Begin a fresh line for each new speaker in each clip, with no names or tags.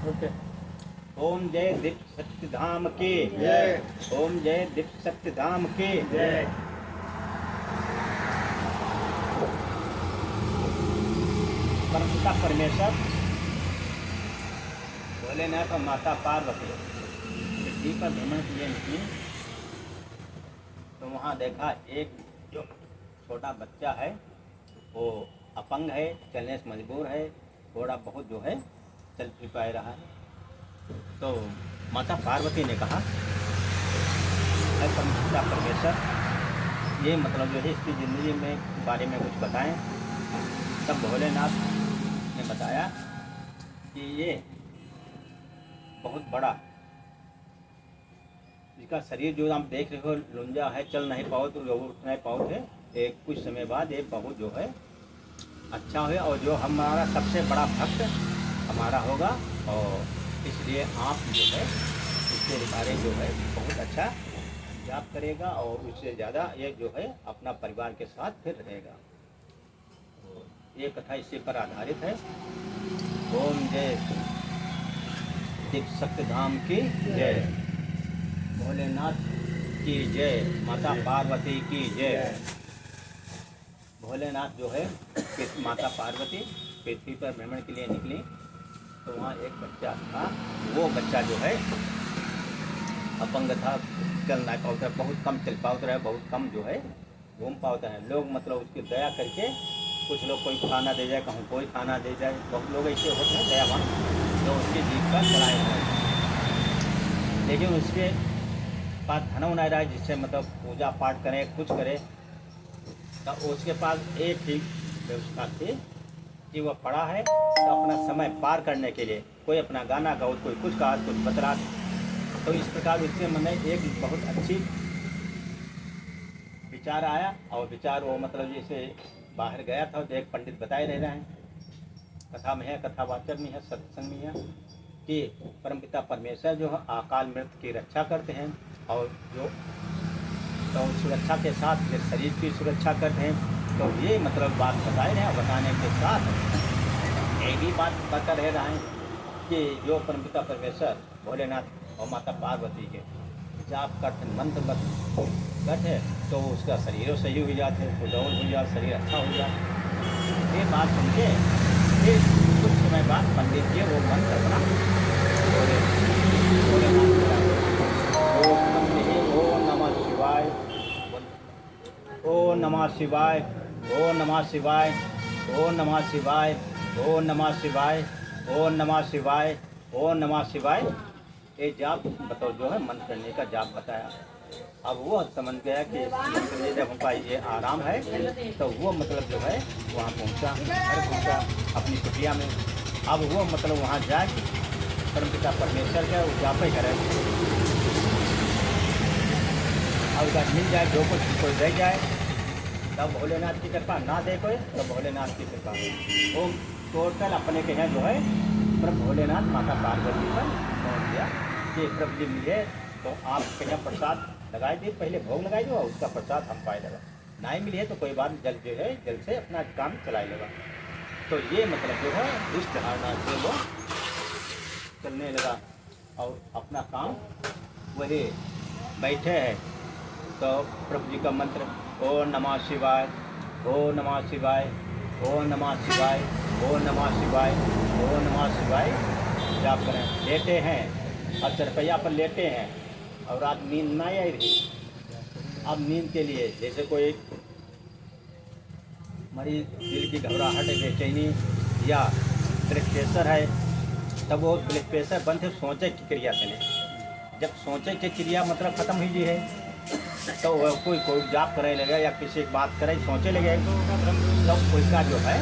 Okay.
ओम जय दीप सत्यधाम की
जय।
ओम जय दीप सत्यधाम की
जय।
परमपिता परमेश्वर भोलेनाथ और माता पार्वती पृथ्वी पर भ्रमण के लिए निकली, तो वहाँ देखा एक जो छोटा बच्चा है वो अपंग है, चलने से मजबूर है, थोड़ा बहुत जो है चल फिर पा रहा है। तो माता पार्वती ने कहा, है परमपिता परमेश्वर, ये मतलब जो है इसकी ज़िंदगी में बारे में कुछ बताएं। तब भोलेनाथ ने बताया कि ये बहुत बड़ा, इसका शरीर जो आप देख रहे हो लुंजा है, चल नहीं पाओ तो उठ नहीं पाओ थे, एक कुछ समय बाद ये बहुत जो है अच्छा है और जो हमारा सबसे बड़ा भक्त हमारा होगा, और इसलिए आप जो है इसके बारे जो है बहुत अच्छा जाप करेगा और उससे ज़्यादा ये जो है अपना परिवार के साथ फिर रहेगा। ये कथा इसी पर आधारित है। ओम जय दीप सत्यधाम की जय, भोलेनाथ की जय, माता पार्वती की जय। भोलेनाथ जो है माता पार्वती पृथ्वी पर भ्रमण के लिए निकली, तो वहाँ एक बच्चा था। वो बच्चा जो है अपंग था, चल नहीं पाता, बहुत कम चल पाता है, बहुत कम जो है घूम पाता है। लोग मतलब उसकी दया करके, कुछ लोग कोई खाना दे जाए, कहूँ कोई खाना दे जाए, बहुत लोग ऐसे होते हैं दयावान जो उसकी जीविका चलाए हुए हैं। लेकिन उसके पास धन नहीं रहा है जिससे मतलब पूजा पाठ करे, कुछ करे, तो उसके पास एक ही व्यवस्था थी कि वह पड़ा है तो अपना समय पार करने के लिए कोई अपना गाना गाओ, कोई कुछ कहा, कुछ बतरा। तो इस प्रकार उसके मन में एक बहुत अच्छी विचार आया, और विचार वो मतलब जैसे बाहर गया था तो एक पंडित बताए रह रहे हैं, कथा में है, कथावाचक में है, सत्संग में है, कि परमपिता परमेश्वर जो है अकाल मृत्यु की रक्षा करते हैं, और जो तो सुरक्षा के साथ फिर शरीर की सुरक्षा करते हैं। तो ये मतलब बात बताए रहे हैं, बताने के साथ ये भी बात बता रह रहे हैं कि जो परमपिता परमेश्वर भोलेनाथ और माता पार्वती के जाप करते मंत्र करते तो उसका शरीर सही हो जाते, सुडौल हो जाए, शरीर अच्छा हो जाए। ये बात सुन के फिर कुछ समय बाद पंडित जी वो मंत्र अपना ओम नमः शिवाय, ओम नमः शिवाय, ओम नमः शिवाय, ओम नमः शिवाय, ओम नमः शिवाय, ओम नमः शिवाय, ओम नमः शिवाय, ये जाप बताओ जो है मन करने का जाप बताया। अब वो समझ गया कि जब उनका ये आराम है, तो वो मतलब जो है वहाँ पहुँचा, घर पहुँचा अपनी कुटिया में। अब वो मतलब वहाँ जाए परमपिता परमेश्वर का वो जाप ही करे, अब उसका मिल जाए जो कुछ कोई दे जाए, तब भोलेनाथ की कृपा, ना दे कोई तो भोलेनाथ की कृपा। वो टोटल अपने के हैं जो है प्रभु भोलेनाथ माता पार्वती पर पहुँच गया कि प्रभु जी मिले तो आप के यहाँ प्रसाद लगाए दिए, पहले भोग लगाई दो और उसका प्रसाद हम पाए लगा, नहीं मिले तो कोई बात, जल जो है जल से अपना काम चलाए लगा। तो ये मतलब जो है इस धारणा से वो चलने लगा और अपना काम वही बैठे हैं। तो प्रभु जी का मंत्र ओम नमः शिवाय, ओम नमः शिवाय, ओम नमः शिवाय, ओम नमः शिवाय, ओम नमः शिवाय जाप करें। लेटे हैं और चरपैया पर लेटे हैं और रात नींद नहीं आई रही। अब नींद के लिए जैसे कोई मरीज दिल की घबराहट, बेचैनी या ब्लड प्रेशर है, तब वो ब्लड प्रेशर बंद है, सोचे की क्रिया चले। जब सोचे की क्रिया मतलब ख़त्म हुई है तो वह कोई जाप करे लगे या किसी बात करे सोचे लगे, तो उसका जो है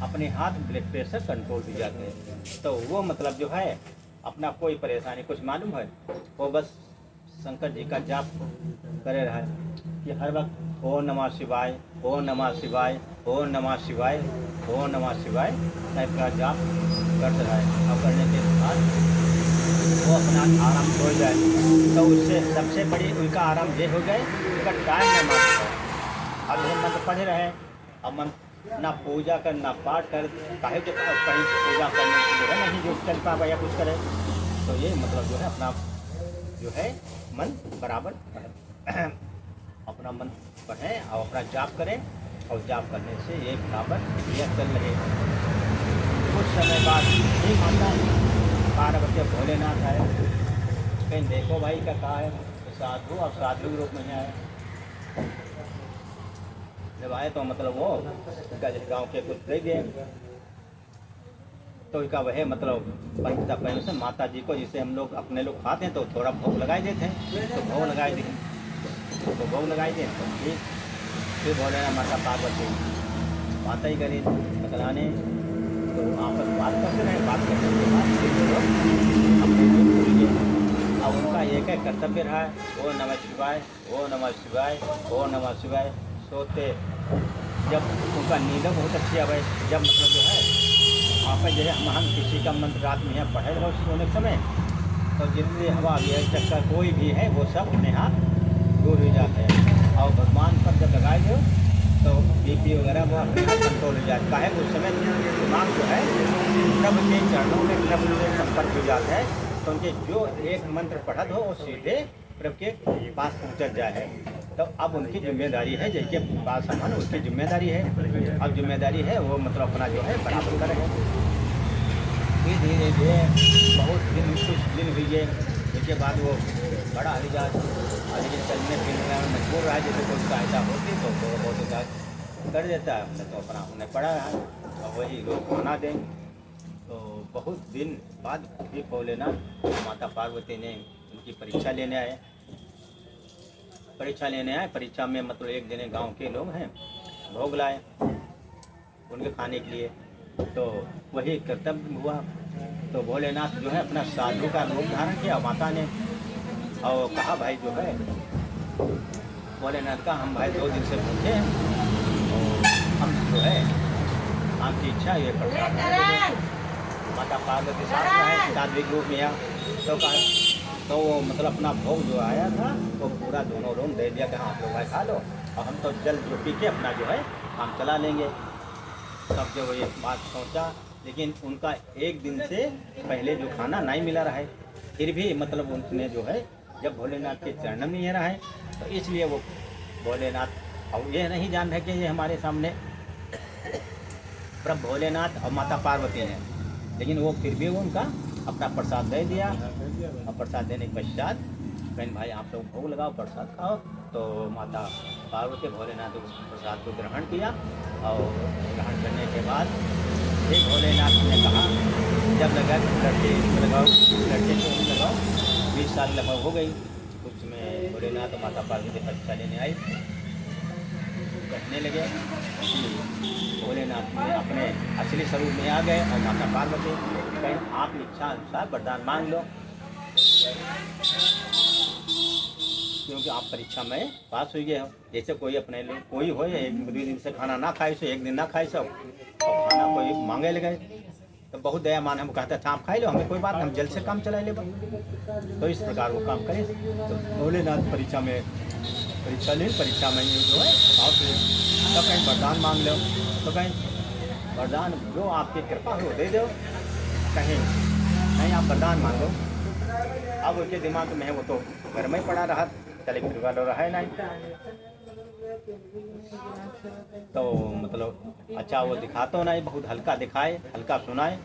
अपने हाथ ब्लड प्रेशर कंट्रोल हो जाते हैं। तो वो मतलब जो है अपना कोई परेशानी कुछ मालूम है, वो बस शंकर जी का जाप करे रहा है कि हर वक्त ओम नमः शिवाय, ओम नमः शिवाय, ओम नमः शिवाय, ओम नमः शिवाय टाइप का जाप करते रहा है। और करने के बाद वो अपना आराम हो जाए, तो उससे सबसे बड़ी उनका आराम ये हो जाए उनका टाइम नहीं मारता है। अब वो मंत्र पढ़े रहे, अब मंत्र ना पूजा कर ना पाठ कर, काहे के कहीं पूजा करने जो है नहीं जो चल पावे या कुछ करे, तो ये मतलब जो है अपना जो है मन बराबर अपना मन पढ़ें और अपना जाप करें, और जाप करने से ये बराबर यह चल रहे। कुछ समय बाद ही माता पार्वती भोलेनाथ आए, कहीं देखो भाई का कहा है, तो साधु और साधु के रूप में आए। जब आए तो मतलब वो गाँव के कुछ ले गए, तो इसका वह मतलब पंचता पहले से माता जी को, जिसे हम लोग अपने लोग खाते हैं तो थोड़ा भोग लगाए देते हैं, तो भोग लगाए दिए, तो भोग लगाए दिए तो फिर बोले ना माता पार्वती माता ही करी बतलाने, तो आपस बात करते रहे, बात करने के बाद फिर लोग अपने जो भूल गए। अब उनका एक एक कर्तव्य रहा है, ओ नमः शिवाय, ओ नमः शिवाय, ओ नमः शिवाय। सोते जब उनका नींद बहुत अच्छी आवे, जब मतलब जो है आप जो है हम किसी का मंत्र रात में यहाँ पढ़े रहो सोने के समय, तो जितनी हवा भी है चक्कर कोई भी है वो सब अपने हाथ दूर हो जाते हैं, और भगवान पर जब लगाए दो तो बीपी वगैरह वो अपने हाथ कंट्रोल हो जाता है। उस समय दिमाग जो है प्रभु के चरणों में प्रभु से संपर्क हो जाता है, तो उनके जो एक मंत्र पढ़ा हो वो सीधे प्रभु के पास पहुँच जाए है। तो अब उनकी जिम्मेदारी है, जिसके पास सामान उसकी जिम्मेदारी है, अब जिम्मेदारी है वो मतलब अपना जो है बराबर करें। फिर धीरे धीरे बहुत दिन कुछ दिन हुई है, उसके बाद वो बड़ा हरिजात अभी चलने फिरने में मजबूर रहा, जैसे कोई सहायता होती तो बहुत कर देता है, तो अपना उन्हें पड़ा है और वही लोग बना दें। तो बहुत दिन बाद फिर भोलेनाथ माता पार्वती ने उनकी परीक्षा लेने आए, परीक्षा में मतलब एक दिन गांव के लोग हैं भोग लाए उनके खाने के लिए, तो वही कर्तव्य हुआ। तो भोलेनाथ जो है अपना साधु का रूप धारण किया माता ने, और कहा भाई जो है भोलेनाथ का हम भाई 2 दिन से भूखे हैं, और हम जो है आपकी इच्छा ये प्रसाद माता पार्वती साथ में है सात्विक रूप में, तो कहा तो वो मतलब अपना भोग जो आया था तो पूरा दोनों रूम दे दिया कि हाँ आप लोग भाई खा लो, और हम तो जल जो पी के अपना जो है काम चला लेंगे। तब जो ये बात सोचा, लेकिन उनका एक दिन से पहले जो खाना नहीं मिला रहा है, फिर भी मतलब उनने जो है जब भोलेनाथ के चरण में ये रहा है, तो इसलिए वो भोलेनाथ और ये नहीं जान रहे कि ये हमारे सामने प्रभु भोलेनाथ और माता पार्वती हैं, लेकिन वो फिर भी वो उनका अपना प्रसाद दे दिया, और प्रसाद देने के पश्चात बहन भाई आप लोग भोग लगाओ प्रसाद खाओ। तो माता पार्वती भोलेनाथ उस प्रसाद को ग्रहण किया, और ग्रहण करने के बाद फिर भोलेनाथ ने कहा जब लगा लड़के लगाओ, लड़के को लगाओ, 20 साल लगभग हो गई, उसमें भोलेनाथ और माता पार्वती परीक्षा लेने आई, कहने लगे कि भोलेनाथ ने अपने असली स्वरूप में आ गए, और माता पार्वती कहीं आप इच्छा अनुसार वरदान मांग लो, क्योंकि आप परीक्षा में पास हो गए हो। जैसे कोई अपने लिए कोई हो 1-2 दिन से खाना ना खाए, से एक दिन ना खाए सब, और खाना कोई मांगे लगे तो बहुत दया मान हम कहते था आप खाई लो, हमें कोई बात नहीं, हम जल्द से काम चला ले। तो इस प्रकार वो काम करें। तो भोलेनाथ परीक्षा में जो है आप तो कहीं वरदान मांग लो, तो कहीं वरदान जो आपकी कृपा हो दे दो, कहीं नहीं आप वरदान मांगो। अब उसके दिमाग में वो तो घर में पड़ा रहा, चले फिर वाला रहा है नहीं, तो मतलब अच्छा वो दिखाता नहीं, बहुत हल्का दिखाए हल्का सुनाए।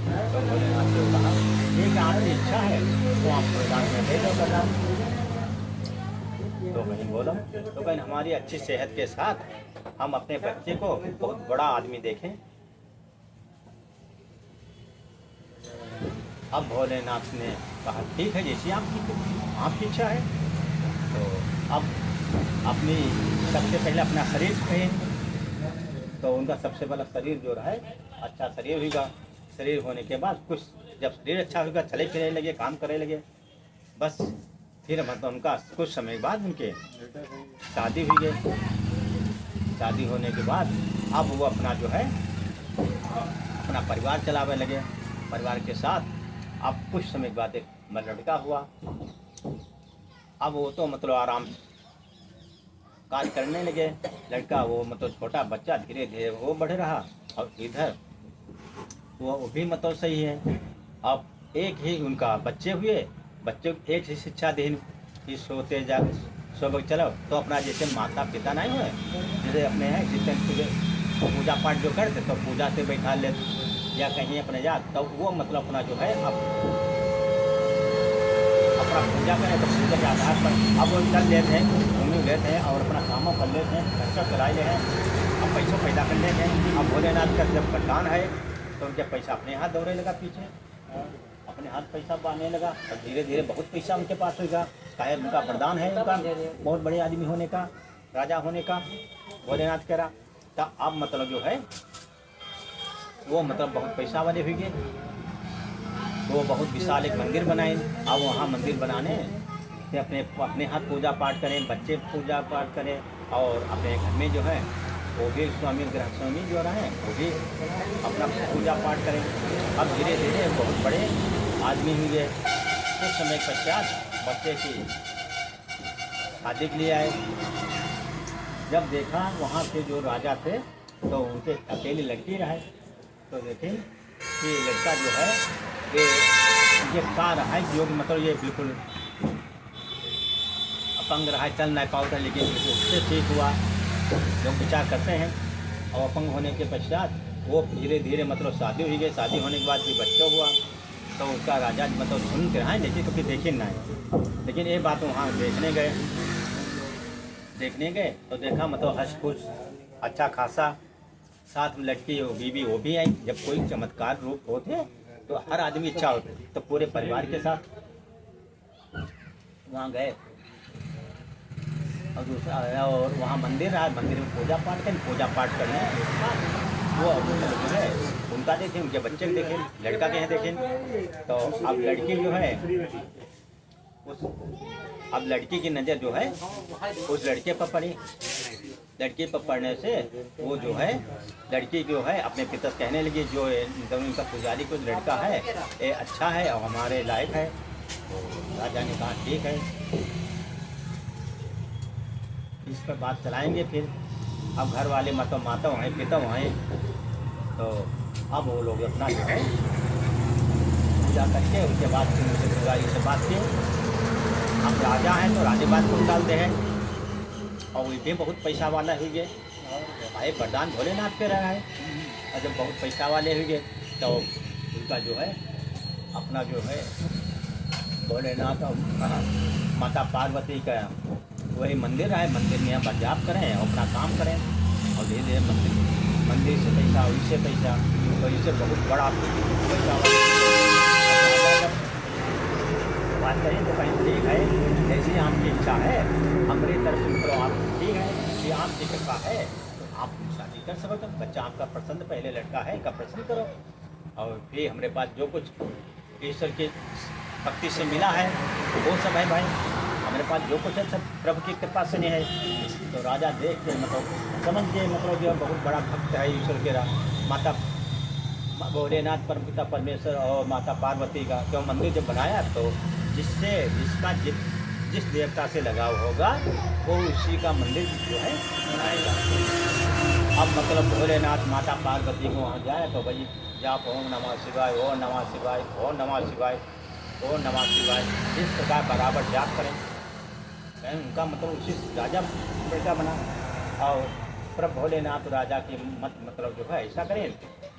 तो भोलेनाथ से कहा ठीक है आपकी इच्छा है तो आप वरदान में दे दो वरदान। तो कहीं बोला तो कहीं हमारी अच्छी सेहत के साथ हम अपने बच्चे को बहुत बड़ा आदमी देखें। अब भोलेनाथ ने कहा ठीक है जैसी आपकी इच्छा है। तो अब अपनी सबसे पहले अपना शरीर कहें, तो उनका सबसे पहला शरीर जो रहा है अच्छा शरीर होगा। शरीर होने के बाद कुछ जब शरीर अच्छा होगा चले फिरने लगे, काम करने लगे, बस फिर मतलब उनका कुछ समय बाद उनके शादी हुई है। शादी होने के बाद अब वो अपना जो है अपना परिवार चलावे लगे। परिवार के साथ अब कुछ समय बाद एक लड़का हुआ। अब वो तो मतलब आराम कार्य करने लगे। लड़का वो मतलब छोटा बच्चा धीरे धीरे वो बढ़ रहा, और इधर वो भी मतलब सही है। अब एक ही उनका बच्चे हुए, बच्चों को एक ही शिक्षा दी कि सोते जा सुबह चलो, तो अपना जैसे माता पिता नहीं हुए, जैसे अपने हैं जितने पूजा पाठ जो करते तो पूजा से बैठा ले या कहीं अपने जा, तो वो मतलब अपना जो है अपना पूजा करें तो पूजा के आधार पर अब वो चल लेते हैं, घूम लेते हैं और अपना कामों कर लेते हैं, खर्चा चला ले हैं, अब पैसों पैदा कर लेते हैं। अब भोलेनाथ का जब वरदान है तो उनके पैसा अपने हाथ दौड़ने लगा पीछे, अपने हाथ पैसा पाने लगा, और धीरे धीरे बहुत पैसा उनके पास होगा। शायद उनका वरदान है, उनका बहुत बड़े आदमी होने का, राजा होने का, भोलेनाथ कह रहा। तो अब मतलब जो है वो मतलब बहुत पैसा वाले हुए, वो बहुत विशाल एक मंदिर बनाए। अब वहाँ मंदिर बनाने से अपने अपने हाथ पूजा पाठ करें, बच्चे पूजा पाठ करें, और अपने घर में जो है वो भी स्वामी ग्रह स्वामी जो रहे वो भी अपना पूजा पाठ करें। अब धीरे धीरे बहुत बड़े आदमी हुए। कुछ समय पश्चात बच्चे की शादी के लिए आए। जब देखा वहाँ के जो राजा थे तो उनके अकेली लड़की रहे, तो देखें कि लड़का जो है ये का रहा है, जो मतलब ये बिल्कुल अपंग रहा है, चल नहीं पाता, लेकिन उससे ठीक हुआ। लोग विचार करते हैं, और अपंग होने के पश्चात वो धीरे धीरे मतलब शादी हुई गई। शादी होने के बाद भी बच्चा हुआ, तो उसका राजा मतलब सुन के रहा है, लेकिन कभी देखे नहीं। लेकिन ये बात वहाँ देखने गए तो देखा मतलब हंस खुश अच्छा खासा, साथ में लड़की वो बीवी वो भी आई। जब कोई चमत्कार रूप होते तो हर आदमी इच्छा होती, तो पूरे परिवार के साथ वहाँ गए। और दूसरा और वहाँ मंदिर रहा, मंदिर में पूजा पाठ करने वो जो है उनका देखें, उनके बच्चे को देखें, लड़का के हैं देखें। तो अब लड़की जो है अब लड़की की नज़र जो है उस लड़के पर पड़ी। लड़की पर पड़ने से वो जो है लड़की जो है अपने पिता से कहने लगी, जो उनका पुजारी को लड़का है ये अच्छा है और हमारे लायक है। तो राजा ने कहा ठीक है, इस पर बात चलाएंगे। फिर अब घर वाले मतलब माता वहीं पिता वहीं, तो अब वो लोग अपना जो है पूजा करके उसके बाद फिर उनसे पुजारी से बात की। अब राजा हैं तो राजे बात को निकालते हैं, और वो भी बहुत पैसा वाला हुई गए। भाई वरदान भोलेनाथ पे रहा है, और जब बहुत पैसा वाले हुए तो उनका जो है अपना जो है भोलेनाथ और माता पार्वती का वही मंदिर है, मंदिर में आप जाप करें और अपना काम करें, और धीरे धीरे मंदिर से पैसा और इससे पैसा, तो इससे बहुत बड़ा पैसा बात करें तो कहीं ठीक है, जैसी आपकी इच्छा है हमारी तरफ से करो, आप ठीक है, ये आपकी कृपा है तो आप शादी कर सको। तो बच्चा आपका पसंद पहले लड़का है का पसंद करो, और फिर हमारे पास जो कुछ ईश्वर की भक्ति से मिला है वो सब है भाई, हमारे पास जो कुछ है सब प्रभु की कृपा से नहीं है। तो राजा देख के मतलब समझ के मतलब जो बहुत बड़ा भक्त है ईश्वर के माता भोलेनाथ परमपिता परमेश्वर और माता पार्वती का जो मंदिर जब बनाया, तो जिसका जिस देवता से लगाव होगा वो उसी का मंदिर जो है बनाएगा। अब मतलब भोलेनाथ माता पार्वती को वहाँ जाए तो भाई जाप ओम नमः शिवाय, ओम नमः शिवाय, ओम नमः शिवाय, ओम नमः शिवाय, इस प्रकार बराबर जाप करें। उनका मतलब उसी राजा बेटा बना, और प्रभु भोलेनाथ राजा की मतलब जो है ऐसा करें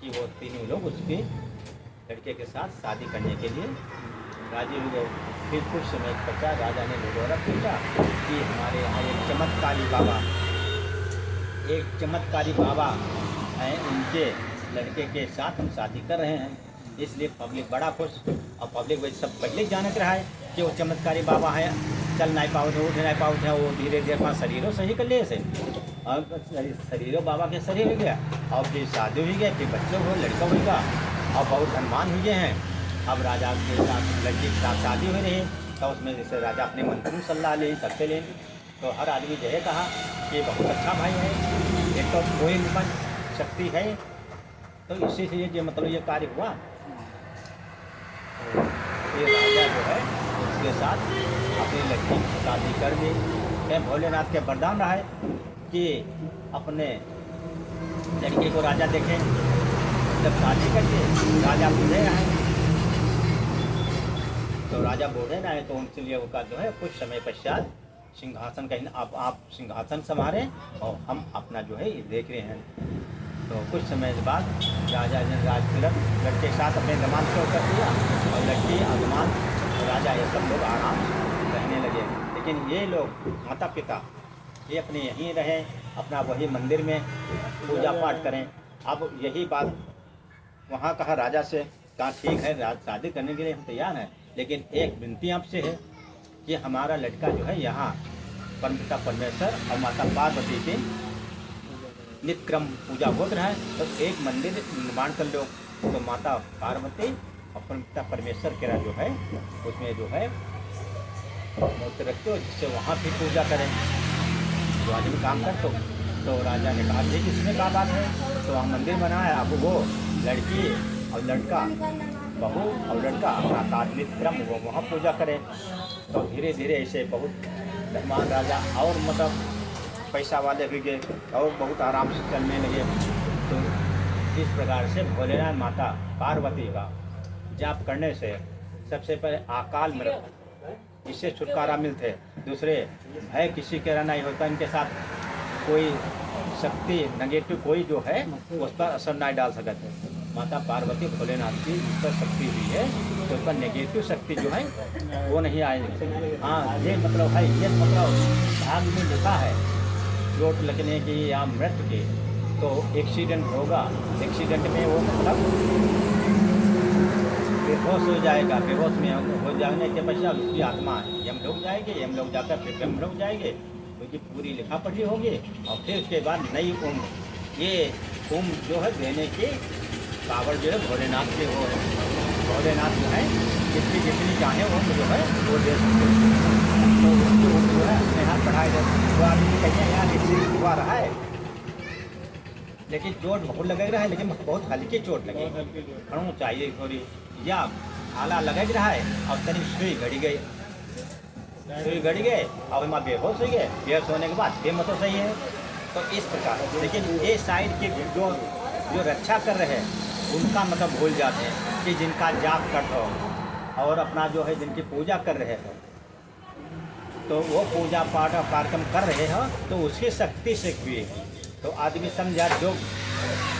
कि वो तीनों लोग उसके लड़के के साथ शादी करने के लिए राजी हो गए। फिर कुछ समय पश्चात राजा ने लोगों ने पूछा कि हमारे यहाँ एक चमत्कारी बाबा हैं, उनके लड़के के साथ हम शादी कर रहे हैं, इसलिए पब्लिक बड़ा खुश, और पब्लिक वैसे सब पब्लिक जानते रहा है कि वो चमत्कारी बाबा है, चल नहीं पाओ थे, उठ नहीं पाओ थे, वो धीरे धीरे अपना शरीरों सही कर लिए से, और शरीरों बाबा के शरीर हो गया, और फिर शादी हुई गई, फिर बच्चे हो लड़का होगा, और बहुत धनवान हुए हैं। अब राजा के साथ लड़की के साथ शादी हो रही है, तो उसमें जैसे राजा अपने मंत्री में सलाह ले सबसे ले, तो हर आदमी यह कहा कि बहुत अच्छा भाई है, एक तो कोई निपन शक्ति है, तो इसी से ये मतलब ये कार्य हुआ। तो ये राजा जो है उसके साथ अपनी लड़की की शादी कर दी। के भोलेनाथ के वरदान रहा है कि अपने लड़के को राजा देखें। जब शादी करके राजा बूढ़े रहे, तो राजा बूढ़े रहे तो उनके लिए उनका जो है कुछ समय पश्चात सिंहासन कहीं आप सिंहासन संभालें और हम अपना जो है ये देख रहे हैं। तो कुछ समय के बाद राजा ने राजतिलक लड़के के साथ अपने दमाद को कर दिया और लड़की अगमान राजा ये सब लोग आराम रहने लगे। लेकिन ये लोग माता पिता ये अपने यहीं रहें, अपना वही मंदिर में पूजा पाठ करें। अब यही बात वहाँ कहा राजा से, कहा ठीक है शादी करने के लिए हम तैयार हैं, लेकिन एक विनती आपसे है कि हमारा लड़का जो है यहाँ परमपिता परमेश्वर और माता पार्वती की नित्य क्रम पूजा होता है, तो एक मंदिर निर्माण कर लो। तो माता पार्वती और परमपिता परमेश्वर के जो है उसमें जो है मूर्ति रखते हो, जिससे वहाँ भी पूजा करें, जो आदमी काम कर। तो राजा ने कहा ये किसने कहा बात है, तो वहाँ मंदिर बनाया। अब वो लड़की और लड़का, बहू और लड़का अपना कार्य क्रम वो वहाँ पूजा करें। तो धीरे धीरे ऐसे बहुत धनवान राजा और मतलब पैसा वाले भी गए और बहुत आराम से चलने लगे। तो इस प्रकार से भोलेनाथ माता पार्वती का जाप करने से सबसे पहले अकाल मृत्यु इससे छुटकारा मिलते। दूसरे भय किसी के रहना नहीं होता, इनके साथ कोई शक्ति नेगेटिव कोई जो है उस पर असर नहीं डाल सकते। माता पार्वती भोलेनाथ की उस पर शक्ति हुई है तो उस पर नेगेटिव शक्ति जो है वो नहीं आएगी। हाँ ये मतलब है, ये मतलब भाग में लिखा है चोट लगने की या मृत्यु की, तो एक्सीडेंट होगा, एक्सीडेंट में वो मतलब बेहोश हो जाएगा। बेहोश में हो जाने के पश्चात उसकी आत्मा यमलोक जाएगी, यमलोक जाकर फिर ब्रह्मलोक जाएंगे, उसकी पूरी लिखा पढ़ी होगी और फिर उसके बाद नई उम्र, ये उम्र जो है देने की पावर जो है भोलेनाथ के वो है। भोलेनाथ जो है जितनी चाहे उम्र जो है वो दे सकते हैं। तो उसकी उम्र जो है अपने हाथ बढ़ाए जाए। तो आदमी कहते हैं यार एक्सीडेंट हुआ रहा है लेकिन चोट बहुत लग रहा है, लेकिन बहुत हल्की चोट लगी, खड़ों चाहिए थोड़ी, या आला लग रहा है और तनिक सुई घड़ी गई, सुई घड़ी गए और वहाँ बेहोश हो गए, बेहोश होने के बाद फिर मतलब सही है। तो इस प्रकार, लेकिन ये साइड के जो रक्षा कर रहे हैं उनका मतलब भूल जाते हैं कि जिनका जाप करते हो और अपना जो है जिनकी पूजा कर रहे हो, तो वो पूजा पाठ और कार्यक्रम कर रहे हो तो उसकी शक्ति से हुई। तो आदमी समझा जो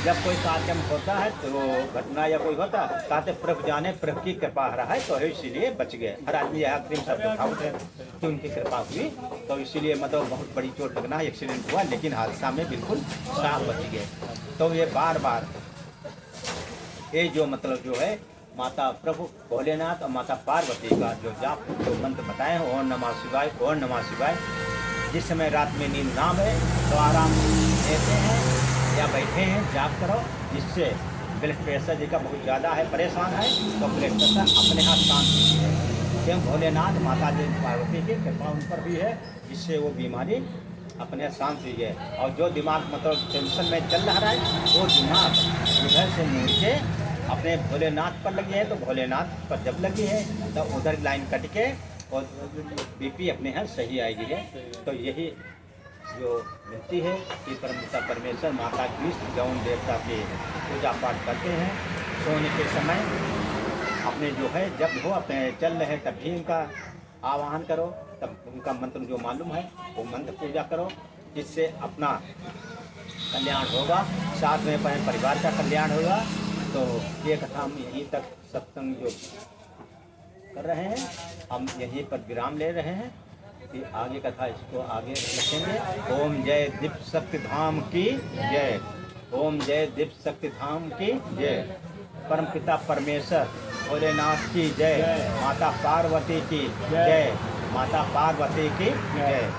जब कोई कार्यक्रम होता है तो घटना या कोई होता है कहते प्रभु जाने प्रभु की कृपा रहा है तो इसीलिए बच गए। हर आदमी यह क्रीम शब्द उठाते हैं कि उनकी कृपा हुई, तो इसीलिए मतलब बहुत बड़ी चोट लगना है, एक्सीडेंट हुआ, लेकिन हादसा में बिल्कुल साफ बच गए। तो ये बार बार ये जो मतलब जो है माता प्रभु भोलेनाथ और माता पार्वती का जो जाप जो मंत्र बताए हैं, ओम नमः शिवाय, ओम नमः शिवाय। जिस समय रात में नींद ना है तो आराम लेते हैं या बैठे हैं जाप करो, जिससे ब्लड प्रेशर जी का बहुत ज़्यादा है, परेशान है, तो ब्लड प्रेशर अपने हाथ शांत होती है। क्यों भोलेनाथ माता जी पार्वती की कृपा उन पर भी है, जिससे वो बीमारी अपने शांत हुई है। और जो दिमाग मतलब टेंशन में चल रहा है वो दिमाग उधर से मुड़ के अपने भोलेनाथ पर लगी है, तो भोलेनाथ पर जब लगी है तो उधर लाइन कट के और बीपी अपने यहाँ सही आएगी है। तो यही जो मिलती है कि परमपिता परमेश्वर माता की गौन देवता के पूजा पाठ करते हैं सोने के समय, अपने जो है जब हो अपने चल रहे तब भी उनका आवाहन करो, तब उनका मंत्र जो मालूम है वो मंत्र पूजा करो, जिससे अपना कल्याण होगा, साथ में अपने परिवार का कल्याण होगा। तो ये कथा हम यहीं तक सत्संग जो कर रहे हैं, हम यहीं पर विराम ले रहे हैं कि आगे कथा इसको आगे रखेंगे। ओम जय दीप शक्ति धाम की जय, ओम जय दीप शक्ति धाम की जय, परमपिता परमेश्वर भोलेनाथ की जय, माता पार्वती की जय, माता पार्वती की जय।